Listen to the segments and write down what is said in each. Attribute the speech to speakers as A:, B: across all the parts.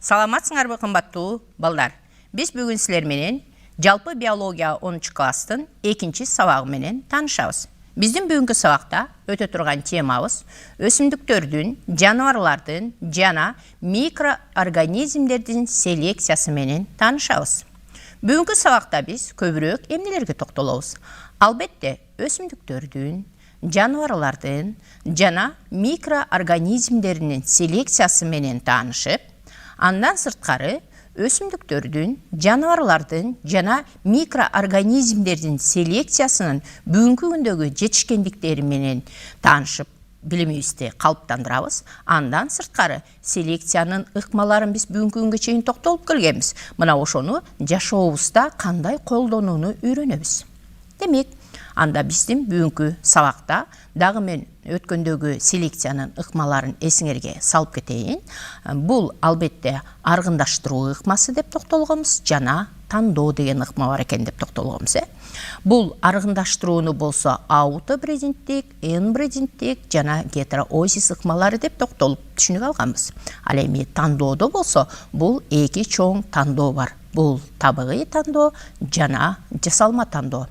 A: Саламатсыңарбы кымбаттуу балдар. Биз бүгүн силер менен жалпы биология 10 класстын 2 сабагы менен таанышабыз. Биздин бүгүнкү сабакта өтө турган темабыз өсүмдүктөрдүн, жаныбарлардын жана микроорганизмдердин селекциясы менен таанышабыз. Бүгүнкү сабакта биз көбүрөөк эмнелерге токтолобуз? Албетте, өсүмдүктөрдүн, жаныбарлардын жана микроорганизмдердин селекциясы менен таанышып, андан сырткары өсүмдүктөрдүн, жаныбарлардын жана микроорганизмдердин селекциясынын бүгүнкү күндөгү жетишкендиктери менен таанышып, билимибизди калыптандырабыз. Андан сырткары селекциянын ыкмаларын биз бүгүнкү күнгө чейин токтолуп келгенбиз. Мына ошону жашообузда кандай колдонууну үйрөнөбүз. Демек, анда биздин бүгүнкү сабакта дагы мен өткөндөгү селекциянын ыкмаларын эсиңерге салып кетейин. Бул албетте аргындаштыруу ыкмасы деп токтолгонбуз, жана тандоо деген ыкма бар экен деп токтолгонбуз. Бул аргындаштырууну болсо аутобрезинттик, энбрезинттик жана гетероозис ыкмалары деп токтолуп түшүнүп алганбыз. Ал эми тандоодо болсо бул эки чоң тандоо бар. Бул табигый тандоо жана жасалма тандоо.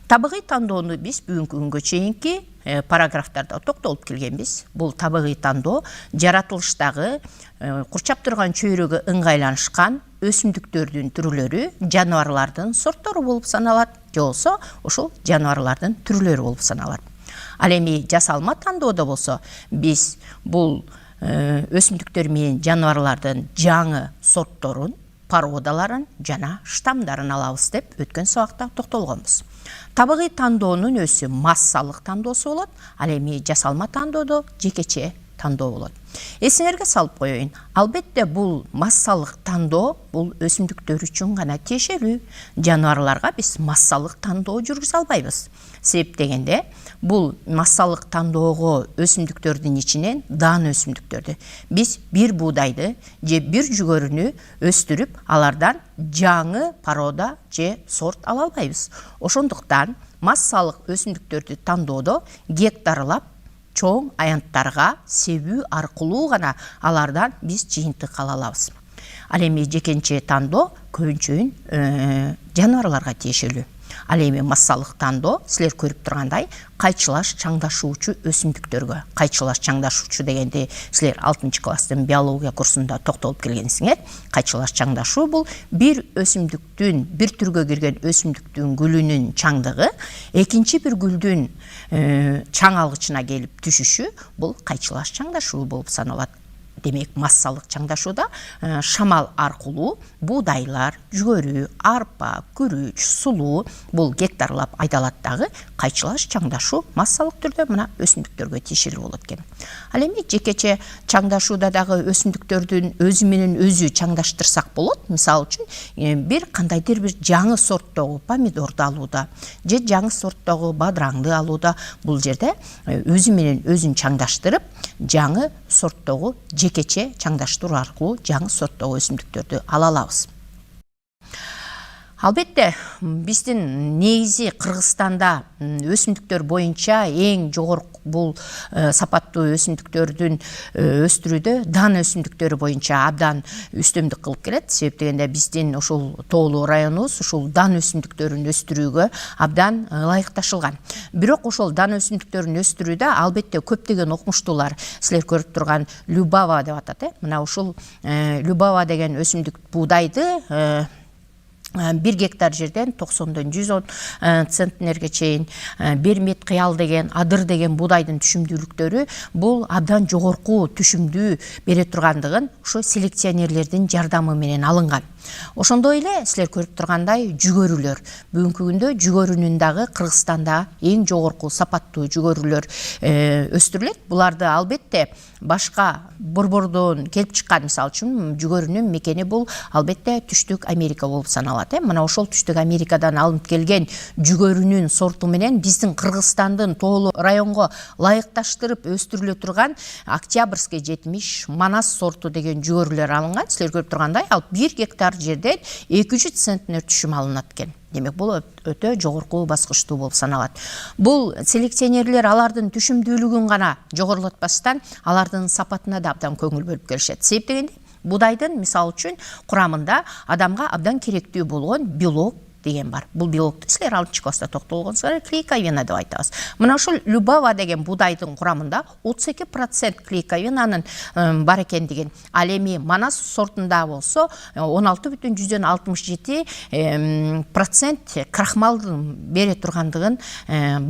A: Табигый тандоону биз бүгүнкү күнгө чейинки параграфтарда токтолуп келгенбиз. Бул табигый тандоо жаратылыштагы курчап турган чөйрөгө ыңгайланышкан өсүмдүктөрдүн түрлөрү, жаныбарлардын сорттору болуп саналат, же болсо ошол жаныбарлардын түрлөрү болуп саналат. Ал эми жасалма тандоодо болсо биз бул өсүмдүктөр менен жаныбарлардын жаңы сортторун, породаларын жана штамдарын алабыз деп өткөн сабакта токтолгонбуз. Табигый тандоонун өзү массалык тандоосу болот, ал эми жасалма тандоодо жекече тандоо болот. Эсиңерге салып коеюн, албетте бул массалык тандоо бул өсүмдүктөр үчүн гана тиешелүү. Жаныбарларга биз массалык тандоо жүргүзө албайбыз. Себеп дегенде, бул массалык тандоого өсүмдүктөрдүн ичинен дан өсүмдүктөрдү биз бир буудайды же бир жүгөрүнү өстүрүп, алардан жаңы порода же сорт ала албайбыз. Ошондуктан массалык өсүмдүктөрдү тандоодо гектарлап чоң аянттарга себүү аркылуу гана алардан биз жыйынтык ала алабыз. Ал эми жекенче тандоо көбүнчө жаныбарларга тиешелүү. Ал эми массалык тандоо силер көрүп тургандай кайчылаш чаңдашуучу өсүмдүктөргө. Кайчылаш чаңдашуучу дегенде силер 6 класстын биология курсунда токтолуп келгенсиңер. Кайчылаш чаңдашуу бул бир өсүмдүктүн, бир түргө кирген өсүмдүктүн гүлүнүн чаңдыгы экинчи бир гүлдүн чаң алгычына келип түшүшү бул кайчылаш чаңдашуу болуп саналат. Демек, массалык чаңдашууда шамал аркылуу буудайлар, жүгөрү, арпа, күрүч, сулуу бул гектарлап айдалат дагы кайчылаш чаңдашуу массалык түрдө мына өсүмдүктөргө тиешелүү болот экен. Ал эми жекече чаңдашууда дагы өсүмдүктөрдүн өзү менен өзү чаңдаштырсак болот. Мисалы үчүн бир кандайдыр бир жаңы сорттогу помидорду алууда же жаңы сорттогу бадыраңды алууда бул жерде өзү менен өзүн чаңдаштырып, жаңы сорттогу жекече чаңдаштыруу аркылуу жаңы сорттогу өсүмдүктөрдү ала алабыз. Албетте, биздин негизи Кыргызстанда өсүмдүктөр боюнча эң жогорку бул сапаттуу өсүмдүктөрдүн өстүрүүдө дан өсүмдүктөрү боюнча абдан үстөмдүк кылып келет. Себеп дегенде биздин ошол тоолуу районубуз ушул дан өсүмдүктөрүн өстүрүүгө абдан ылайыкташылган. Бирок ошол дан өсүмдүктөрүн өстүрүүдө албетте көптөгөн окумуштуулар силер көрүп турган любава деп атат. Мына ушул любава деген өсүмдүк буудайды 1 гектар жерден 90-дон 110 центнерге чейин бермет, кыял деген, адыр деген буудайдын түшүмдүүлүктөрү бул абдан жогорку түшүмдүү бере тургандыгын ошо селекционерлердин жардамы менен алынган. Ошондой эле силер көрүп тургандай жүгөрүлөр. Бүгүнкү күндө жүгөрүнүн дагы Кыргызстанда эң жогорку сапаттуу жүгөрүлөр өстүрүлөт. Буларды албетте башка борбордон келип чыккан, мисалы үчүн жүгөрүнүн мекени бул албетте Түштүк Америка болуп саналат. Мына ошол Түштүк Америкадан алынып келген жүгөрүнүн сорту менен биздин Кыргызстандын тоолуу районго ылайыкташтырып өстүрүлө турган Октябрьский 70 Манас сорту деген жүгөрүлөр алынган. Силер көрүп тургандай, ал 1 гектар жерден 200 центнер түшүм алынат экен. Демек, бул өтө жогорку баскычтуу болуп саналат. Бул селекционерлер алардын түшүмдүүлүгүн гана жогорулатпастан, алардын сапатына да абдан көңүл бөлүп келишет. Себеп дегенде, Будайдын мисал үчүн курамында адамга абдан керектүү болгон белок деген бар. Бул белокту силер 6-класста токтолгонсуңар, клейковина деп айтабыз. Мына ушул любава деген будайдын курамында 32% клейковинанын бар экендигин, ал эми манас сортунда болсо 16,67% крахмалдын бере тургандыгын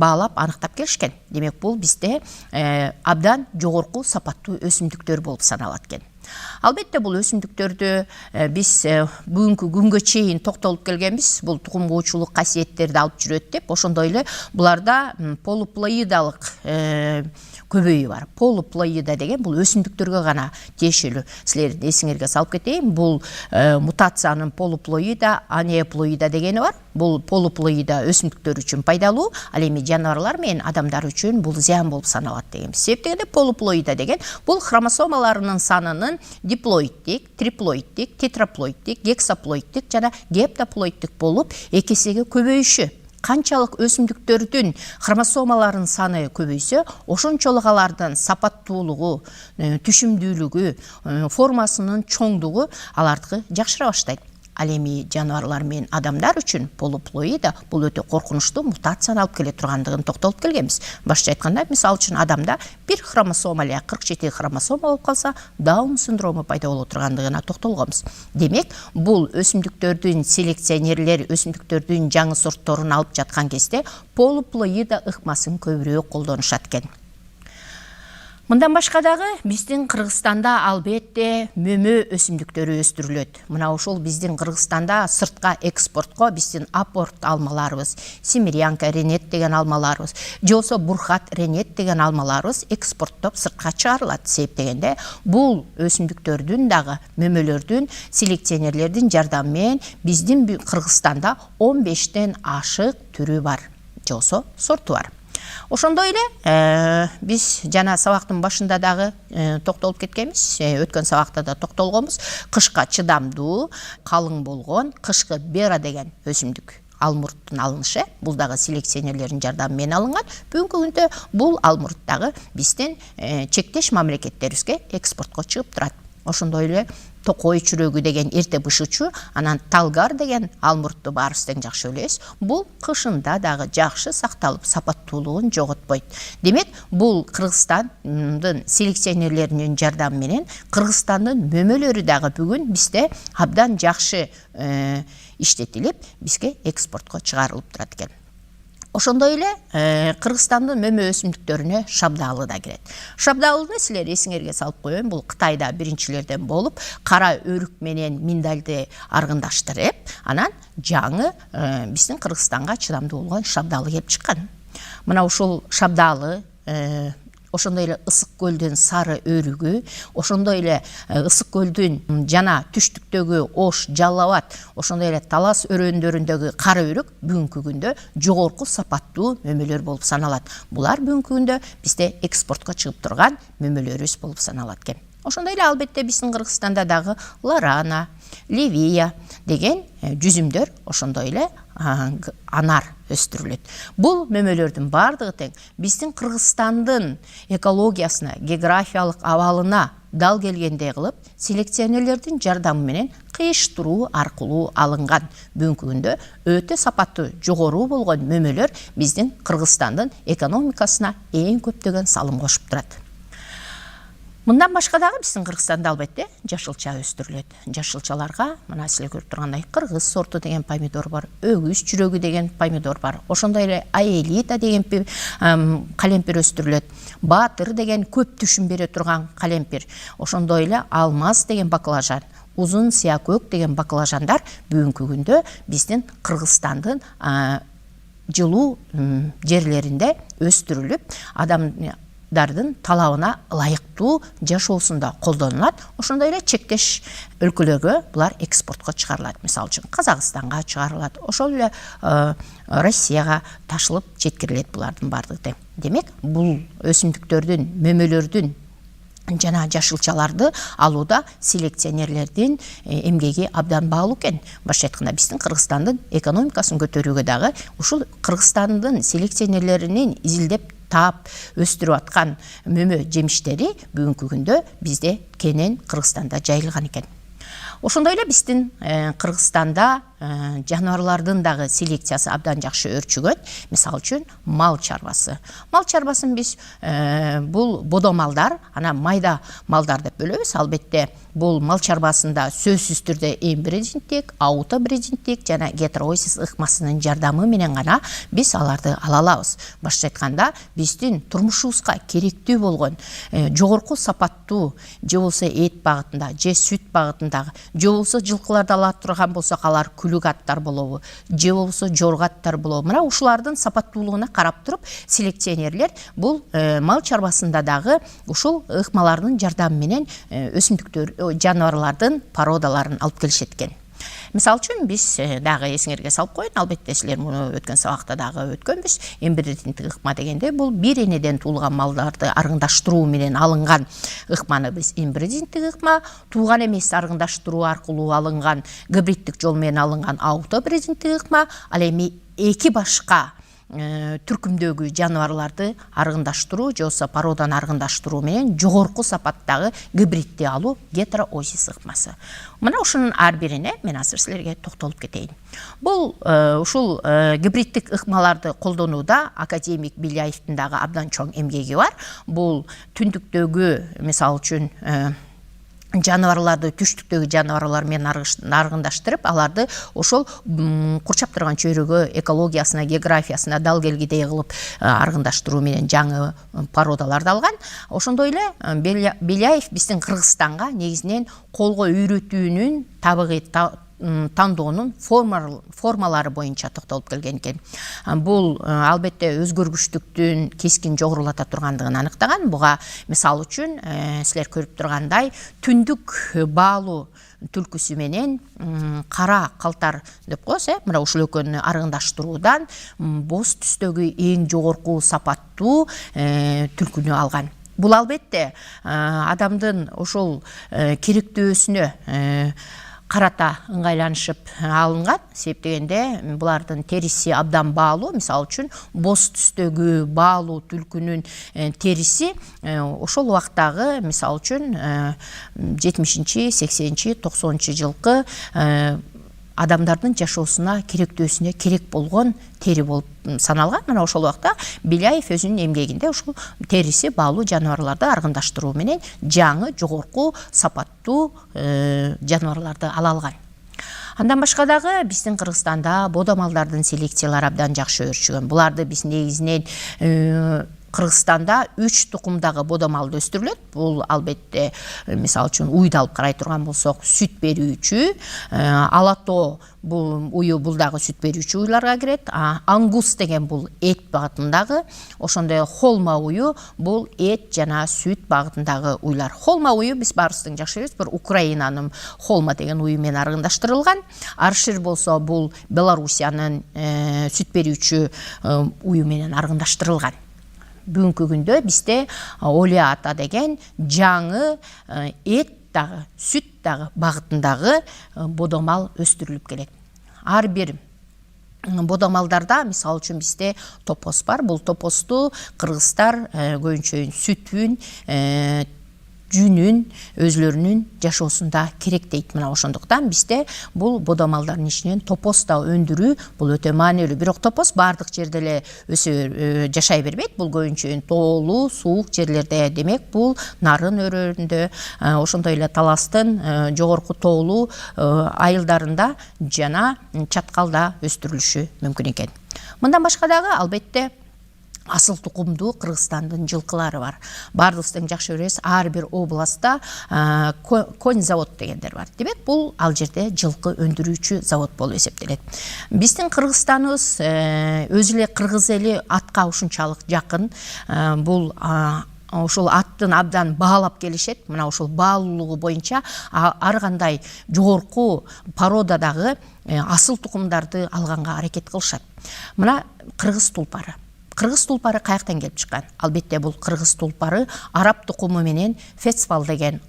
A: баалап аныктап келишкен. Демек бул бизде абдан жогорку сапаттуу өсүмдүктөр болуп саналат экен. Албетте бул өсүмдүктөрдү биз бүгүнкү күнгө чейин токтолуп келгенбиз. Бул тукумгуучулук касиеттерди алып жүрөт деп. Ошондой эле буларда полуплоидалык көбөйүү бар. Полуплоида деген бул өсүмдүктөргө гана тиешелүү. Силердин эсиңерге салып кетейин, бул мутациянын полуплоида, анеплоида дегени бар. Бул полуплоида өсүмдүктөр үчүн пайдалуу, ал эми жаныбарлар менен адамдар үчүн бул зыян болуп саналат деген. Себеп дегенде полуплоида деген бул хромосомаларынын санынын диплоидтик, триплоидтик, тетраплоидтик, гексаплоидтик жана гептаплоидтик болуп экесеге көбөйүшү. Канчалык өсүмдүктөрдүн хромосомаларынын саны көбөйсө, ошончолук алардын сапаттуулугу, түшүмдүүлүгү, формасынын чоңдугу алардыкы жакшыра баштайт. Ал эми жаныбарлар менен адамдар үчүн полуплоида бул өтө коркунучтуу мутацияны алып келе тургандыгын токтолуп келгенбиз. Башча айтканда, мисал үчүн адамда бир хромосома эле 47 хромосома болуп калса, Даун синдрому пайда боло тургандыгына токтолгонбуз. Демек, бул өсүмдүктөрдүн селекционерлери өсүмдүктөрдүн жаңы сортторун алып жаткан кезде полуплоида ыкмасын көбүрөөк колдонушат экен. Мындан башка дагы биздин Кыргызстанда албетте мөмө өсүмдүктөрү өстүрүлөт. Мына ошол биздин Кыргызстанда сыртка экспортко биздин апорт алмаларыбыз, Семирянка ренет деген алмаларыбыз, же болсо Бурхат ренет деген алмаларыбыз экспорттоп сыртка чыгарылат. Себеп дегенде бул өсүмдүктөрдүн дагы мөмөлөрдүн селекционерлердин жардамы менен биздин Кыргызстанда 15тен ашык түрү бар, же болсо сорту бар. Ошондой эле биз жана сабактын башында дагы токтолуп кеткенбиз, өткөн сабакта да токтолгонбуз. Кышка чыдамдуу, калың болгон кышкы бера деген өсүмдүк алмурттун алынышы. Бул дагы селекционерлердин жардамы менен алынган. Бүгүнкү күндө бул алмурт дагы биздин чектеш мамлекеттерибизге экспортко чыгып турат. Ошондой эле токой чүрөгү деген эрте бышычу, анан талгар деген алмуртту баарыбыз тең жакшы билебиз. Бул кышында дагы жакшы сакталып, сапаттуулугун жоготпойт. Демек, бул Кыргызстандын селекционерлеринин жардамы менен Кыргызстандын мөмөлөрү дагы бүгүн бизде абдан жакшы иштетилип, бизге экспортко чыгарылып турат экен. Ошондой эле Кыргызстандын мөмө өсүмдүктөрүнө шабдалы да кирет. Шабдалыны силер эсиңерге салып коеюн, бул Кытайда биринчилерден болуп, кара өрүк менен миндалды аргындаштырып, анан жаңы биздин Кыргызстанга чыдамдуу болгон шабдалы келип чыккан. Мына ушул шабдалы ошондой эле Ысык көлдүн сары өрүгү, ошондой эле Ысык көлдүн жана түштүктөгү Ош, Жалал Абад, ошондой эле Талас өрөөндөрүндөгү кара өрүк бүгүнкү күндө жогорку сапаттуу мөмөлөр болуп саналат. Булар бүгүнкү күндө бизде экспортко чыгып турган мөмөлөрүбүз болуп саналат экен. Ошондой эле албетте биздин Кыргызстанда дагы Лорана, Ливия деген жүзүмдөр, ошондой эле анар өстүрүлөт. Бул мөмөлөрдүн бардыгы тең биздин Кыргызстандын экологиясына, географиялык абалына дал келгендей кылып, селекционерлердин жардамы менен кыйыштыруу аркылуу алынган. Бүгүнкү күндө өтө сапаттуу, жогору болгон мөмөлөр биздин Кыргызстандын экономикасына эң көптөгөн салым кошуп турат. Мындан башка дагы биздин Кыргызстанда албетте жашылча өстүрүлөт. Жашылчаларга мына силер көрүп тургандай кыргыз сорту деген помидор бар, өгүз чүрөгү деген помидор бар. Ошондой эле аэлита деген калемпир өстүрүлөт. Баатыр деген көп түшүм бере турган калемпир. Ошондой эле алмаз деген баклажан, узун сыя көк деген баклажандар бүгүнкү күндө биздин Кыргызстандын жылуу жерлеринде өстүрүлүп, адамдардын талабына ылайыктуу жашоосунда колдонулат. Ошондой эле чектеш өлкөлөргө булар экспортко чыгарылат. Мисалы үчүн Казакстанга чыгарылат, ошол эле Россияга ташылып жеткирилет булардын бардыгы. Демек, бул өсүмдүктөрдүн, мөмөлөрдүн жана жашылчаларды алууда селекционерлердин эмгеги абдан баалуу экен. Башка айтканда, биздин Кыргызстандын экономикасын көтөрүүгө дагы ушул Кыргызстандын селекционерлеринин изилдеп таап өстүрүп аткан мөмө жемиштери бүгүнкү күндө бизде кенен Кыргызстанда жайылган экен. Ошондой эле биздин Кыргызстанда жаныбарлардын дагы селекциясы абдан жакшы өрчүгөн. Мисалы үчүн мал чарбасы. Мал чарбасын биз бул бодомалдар, ана майда малдар деп бөлөбүз. Албетте бул мал чарбасында сөзсүз түрдө эмбриденттик, аутобриденттик жана гетероойсис ыкмасынын жардамы менен гана биз аларды ала алабыз. Башкача айтканда, биздин турмушубузга керектүү болгон жогорку сапаттуу же болсо эт багытында, же сүт багытындагы, же болсо жылкыларды ала турган болсок, алар күлүк аттар болобу, же болсо жорго аттар болобу. Мына ушулардын сапаттуулугуна карап туруп, селекционерлер бул мал чарбасында дагы ушул ыкмалардын жардамы менен өсүмдүктөр, жаныбарлардын породаларын алып келишет экен. Мисалы үчүн биз дагы эсиңерге салып коеюн, албетте силер муну өткөн сабакта дагы өткөнбүз. Эмбриденттик ыкма дегенде бул бир энеден туулган малдарды аргындаштыруу менен алынган ыкманы биз эмбриденттик ыкма, тууган эмес аргындаштыруу аркылуу алынган гибридтик жол менен алынган аутобриденттик ыкма, ал эми эки башка түркүмдөгү жаныбарларды аргындаштыруу же болсо породаны аргындаштыруу менен жогорку сапаттагы гибридти алуу гетероойсис ыкмасы. Мына ушунун ар бирине мен азыр силерге токтолуп кетейин. Бул ушул гибридтик ыкмаларды колдонууда академик Биляевдин дагы абдан чоң эмгеги бар. Бул түндүктөгү, мисалы үчүн, жаныбарларды түштүктөгү жаныбарлар менен аргындаштырып, аларды ошол курчап турган чөйрөгө экологиясына, географиясына дал келгидей кылып аргындаштыруу менен жаңы породаларды алган. Ошондой эле Беляев биздин Кыргызстанга негизинен колго үйрөтүүнүн табыгый тандоонун формалары боюнча токтолуп келген экен. Бул албетте өзгөргүчтүктүн кескин жогорулата тургандыгын аныктаган. Буга мисалы үчүн силер көрүп тургандай түндүк баалуу түлкүсү менен кара калтар деп коебуз, мына ушул экөөнү аргындаштыруудан боз түстөгү эң жогорку сапаттуу түлкүнү алган. Бул албетте адамдын ошол керектөөсүнө карата ыңгайланышып алынган. Себеп дегенде булардын териси абдан баалуу. Мисалы үчүн боз түстөгү баалуу түлкүнүн териси ошол убактагы, мисалы үчүн 70-80, 90 жылкы адамдардын жашоосуна, керектөөсүнө керек болгон тери болуп саналган. Мына ошол убакта Беляев өзүнүн эмгегинде ушул териси баалуу жаныбарларды аргындаштыруу менен жаңы жогорку сапаттуу жаныбарларды ала алган. Андан башка дагы биздин Кыргызстанда бодомалдардын селекциялары абдан жакшы өрчүгөн. Буларды биз негизинен Кыргызстанда 3 тукумдагы бодомалды өстүрүлөт. Бул албетте, мисалы үчүн, уйду алып карай турган болсок, сүт берүүчү, алато бул уyu бул дагы сүт берүүчү уйларга кирет. Ангус деген бул эт багытындагы, ошондой холма уyu бул эт жана сүт багытындагы уйлар. Холма уyu биз баарыбыздын жакшы билебиз, бир Украинанын холма деген уyu менен аргындаштырылган. Аршир болсо бул Белоруссиянын сүт берүүчү уyu менен аргындаштырылган. Бүгүнкү күндө бизде Олиата деген жаңы эт дагы, сүт дагы багытындагы бодомал өстүрүлүп келет. Ар бир бодомалдарда, мисалы үчүн, бизде топоз бар. Бул топозду кыргыздар көбүнчө сүтүн, жүнүн өзлөрүнүн жашоосунда керек дейт. Мына ошондуктан бизде бул бодомалдардын ичинен топоз да өндүрүү бул өтө маанилүү. Бирок топоз бардык жерде эле өсө жашай бербейт. Бул көбүнчө тоолуу, суук жерлерде, демек бул нарын өрөөрүндө, ошондой эле таластын жогорку тоолуу айылдарында жана чаткалда өстүрүлүшү мүмкүн экен. Мындан башка дагы албетте асыл тукумдуу Кыргызстандын жылкылары бар. Бардыгыбыз жакшы билебиз, ар бир областта конь завод дегендер бар. Демек, бул ал жерде жылкы өндүрүүчү завод болуп эсептелет. Биздин Кыргызстаныбыз өзү эле кыргыз эли атка ушунчалык жакын. Бул ошол аттын абдан баалап келишет. Мына ошол баалуулугу боюнча ар кандай жогорку породадагы асыл тукумдарды алганга аракет кылышат. Мына кыргыз тулпары. Кыргыз тулпары каяктан келип чыккан? Албетте бул кыргыз тулпары араб тукуму менен фецвал деген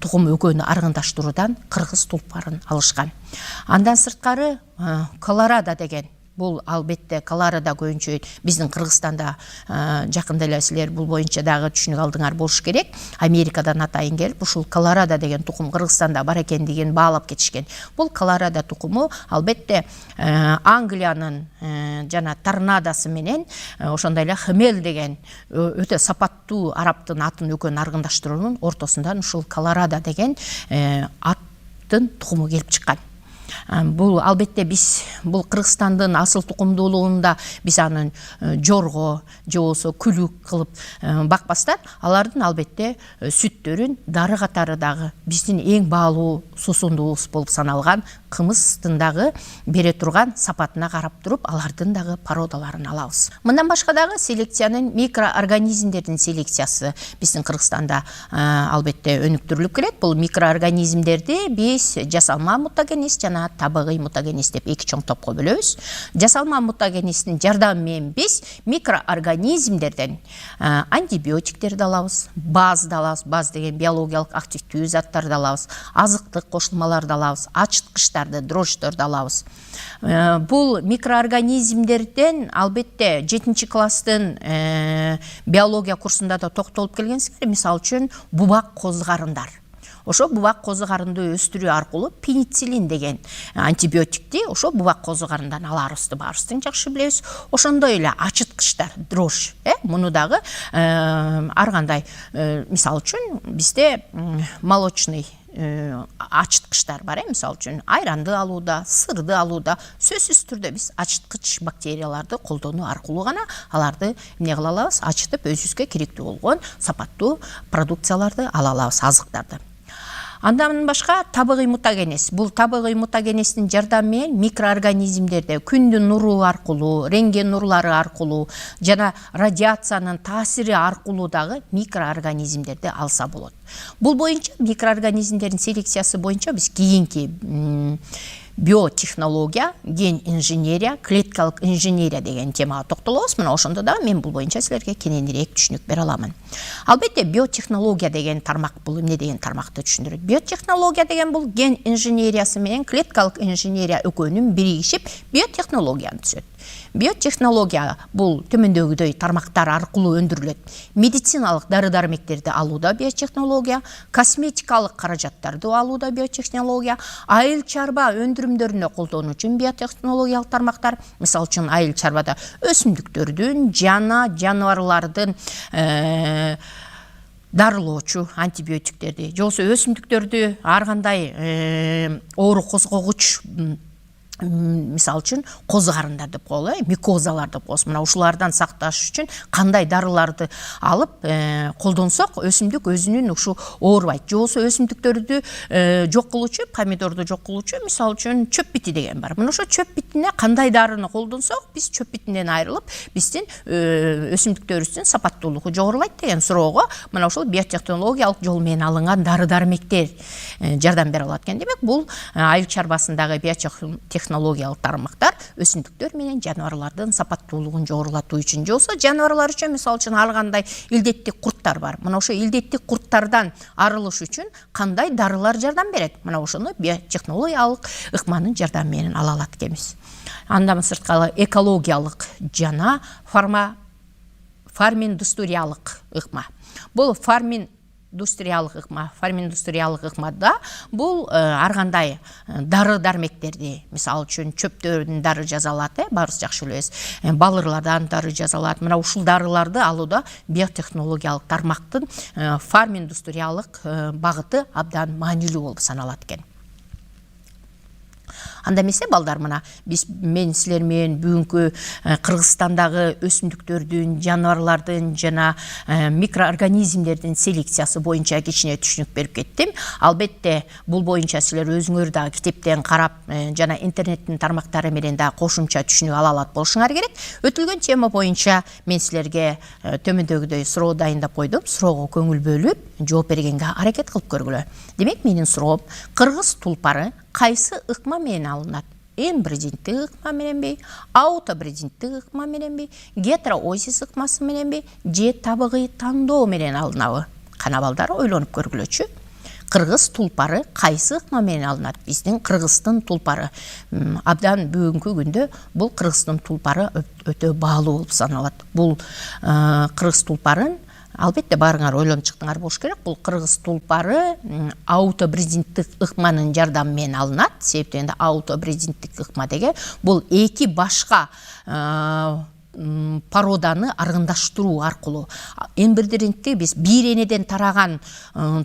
A: тукум экөөнү аргындаштыруудан кыргыз тулпарын алышкан. Андан сырткары Колорадо деген бул албетте Колорадо көбүнчө биздин Кыргызстанда жакында эле силер бул боюнча дагы түшүнүк алдыңар болуш керек. Америкадан атайын келип ушул Колорадо деген тукум Кыргызстанда бар экендигин баалап кетишкен. Бул Колорадо тукуму албетте Англиянын жана торнадосы менен ошондой эле хмель деген өтө сапаттуу араптын атын экөөнүн аргындаштыруунун ортосундан ушул Колорадо деген аттын тукуму келип чыккан. Бул албетте биз бул Кыргызстандын асыл тукумдуулугунда биз анын жорго же болбосо күлүк кылып бакпастан, алардын албетте сүттөрүн дары катары дагы биздин эң баалуу суусундуубуз болуп саналган кымыздын дагы бере турган сапатына карап туруп, алардын дагы породаларын алабыз. Мындан башка дагы селекциянын микроорганизмдердин селекциясы биздин Кыргызстанда албетте өнүктүрүлүп келет. Бул микроорганизмдерди биз жасалма мутагенез жана табигый мутагенез деп эки чоң топко бөлөбүз. Жасалма мутагенестин жардамы менен биз микроорганизмдерден антибиотиктерди алабыз, базды алабыз, баз деген биологиялык активдүү заттарды алабыз, азыктык кошулмаларды алабыз, ачыткычтарды, дрожждорду алабыз. Бул микроорганизмдерден албетте 7-класстын биология курсунда да токтолуп келгенсиңер. Мисалы үчүн бубак козгарындар. Ошо бубак козгарынды өстүрүү аркылуу пенициллин деген антибиотикти ошо бубак козгарындан аларыбызды баарыбыз тең жакшы билебиз. Ошондой эле ачыткычтар, дрожж, муну дагы ар кандай, мисалы үчүн бизде молочный ачыткычтар бар, мисалы үчүн айранды алууда, сырды алууда сөзсүз түрдө биз ачыткыч бактерияларды колдонуу аркылуу гана аларды эмне кыла алабыз, ачытып өзүбүзгө керектүү болгон сапаттуу продукцияларды ала алабыз, азыктарды. Андан башка табигый мутагенез. Бул табигый мутагенестин жардамы менен микроорганизмдерде күндүн нуру аркылуу, рентген нурлары аркылуу жана радиациянын таасири аркылуу дагы микроорганизмдерди алса болот. Бул боюнча микроорганизмдердин селекциясы боюнча биз кийинки биотехнология, ген инженерия, клеткалык инженерия деген темага токтолобуз. Мына ошондо дагы мен бул боюнча силерге кененирээк түшүнүк бере аламын. Албетте биотехнология деген тармак бул эмне деген тармакты түшүндүрөт. Биотехнология деген бул ген инженериясы менен клеткалык инженерия экөөнүн биригишип биотехнологияны түзөт. Биотехнология бул төмөндөгүдөй тармактар аркылуу өндүрүлөт. Медициналык дары-дармектерди алууда биотехнология, косметикалык каражаттарды алууда биотехнология, айыл чарба өндүрүмдөрүнө колдонуу үчүн биотехнологиялык тармактар, мисалы үчүн айыл чарбада өсүмдүктөрдүн жана жаныбарлардын дарылоочу антибиотиктерди, же болбосо өсүмдүктөрдү ар кандай оору козгогуч, мисалы үчүн козгарындар деп коелу, микозалар деп коебуз. Мына ушулардан сакташ үчүн кандай дарыларды алып колдонсок өсүмдүк өзүнүн ушу оорубайт. Же болбосо өсүмдүктөрдү жок кылуучу, помидорду жок кылуучу, мисалы үчүн чөп бити деген бар. Мына ошо чөп битине кандай дарыны колдонсок, биз чөп битинен айрылып, биздин өсүмдүктөрүбүздүн сапаттуулугу жогорулайт деген суроого мына ошол биотехнологиялык жол менен алынган дары-дармектер жардам бере алат экен. Демек, бул айыл чарбасындагы биотехнологиялык тармактар өсүмдүктөр менен жаныбарлардын сапаттуулугун жогорулатуу үчүн, же болбосо жаныбарлар үчүн мисалы үчүн ар кандай илдеттик курттар бар. Мына ошо илдеттик курттардан арылыш үчүн кандай дарылар жардам берет? Мына ошону биотехнологиялык ыкманын жардамы менен ала алат экенбиз. Андан сырткары экологиялык жана фарминдустриялык ыкма. Бул фарминдустриялык ыкмада бул ар кандай дары-дармектерди, мисалы үчүн чөптөрдүн дары жазалат, баарыбыз жакшы билебиз. Балырлардан дары жазалат. Мына ушул дарыларды алууда биотехнологиялык тармактын фарминдустриялык багыты абдан маанилүү болуп саналат экен. Анда эмесе балдар, мына мен силер менен бүгүнкү Кыргызстандагы өсүмдүктөрдүн, жаныбарлардын жана микроорганизмдердин селекциясы боюнча кичине түшүнүк берип кеттим. Албетте бул боюнча силер өзүңөр дагы китептен карап жана интернеттин тармактары менен да кошумча түшүнүк ала алат болушуңар керек. Өтүлгөн тема боюнча мен силерге төмөндөгүдөй суроо дайындап койдум. Суроого көңүл бөлүп жооп бергенге аракет кылып көргүлө. Демек, менин суроом: кыргыз тулпары кайсы ыкма менен алынат? Эмбриденттик ыкма мененби, аутобриденттик ыкма мененби, гетероозис ыкмасы мененби, же табигый тандоо менен алынабы? Кана балдар ойлонуп көргүлөчү. Кыргыз тулпары кайсы ыкма менен алынат? Биздин Кыргыздын тулпары. Абдан бүгүнкү күндө бул Кыргыздын тулпары өтө баалуу болуп саналат. Бул Кыргыз тулпарын албетте баарыңар ойлонуп чыктыңар болуш керек. Бул Кыргыз тулпары аутобрезинттик ыкманын жардамы менен алынат. Себептен аутобрезинттик ыкма деген бул эки башка породаны аргындаштыруу аркылуу эмбридеринтти биз бир энеден тараган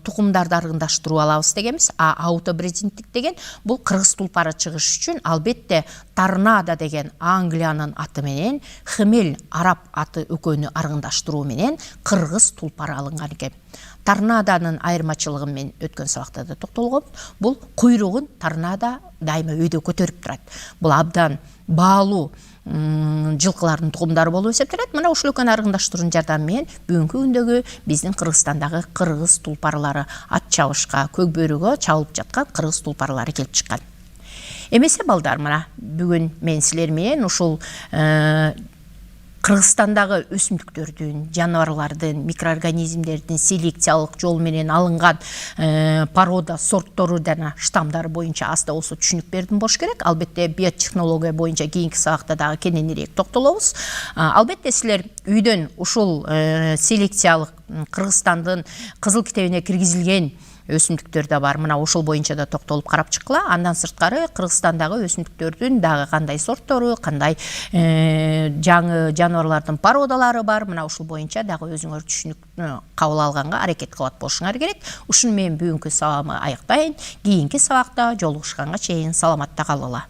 A: тукумдарды аргындаштыруу алабыз дегенбиз. Аутобрезинттик деген бул Кыргыз тулпары чыгыш үчүн албетте торнадо деген Англиянын аты менен хмель араб аты экөөнү аргындаштыруу менен Кыргыз тулпары алынган экен. Торнадонун айырмачылыгын мен өткөн сабакта да токтолгом. Бул куйругун торнадо дайыма өйдө көтөрүп турат. Бул абдан баалуу жылкылардын тукумдары болуп эсептелет. Мына ушул экөөнү аргындаштыруунун жардамы менен бүгүнкү күндөгү биздин Кыргызстандагы Кыргыз тулпарлары ат чабышка, көк бөрүгө чабылып жаткан Кыргыз тулпарлары келип чыккан. Эмесе балдар, мына бүгүн мен силер менен ушул Кыргызстандагы өсүмдүктөрдүн, жаныбарлардын, микроорганизмдердин селекциялык жол менен алынган порода сорттору жана штамдары боюнча аз да болсо түшүнүк бердим болуш керек. Албетте биотехнология боюнча кийинки сабакта дагы кененирээк токтолобуз. Албетте силер үйдөн ушул селекциялык Кыргызстандын кызыл китебине киргизилген өсүмдүктөр да бар. Мына ошол боюнча да токтолуп карап чыккыла. Андан сырткары Кыргызстандагы өсүмдүктөрдүн дагы кандай сорттору, кандай жаңы жаныбарлардын породалары бар. Мына ушул боюнча дагы өзүңөр түшүнүк кабыл алганга аракет кылат болушуңар керек. Ушуну мен бүгүнкү сабагымы аяктайын. Кийинки сабакта жолугушканга чейин саламатта калгыла.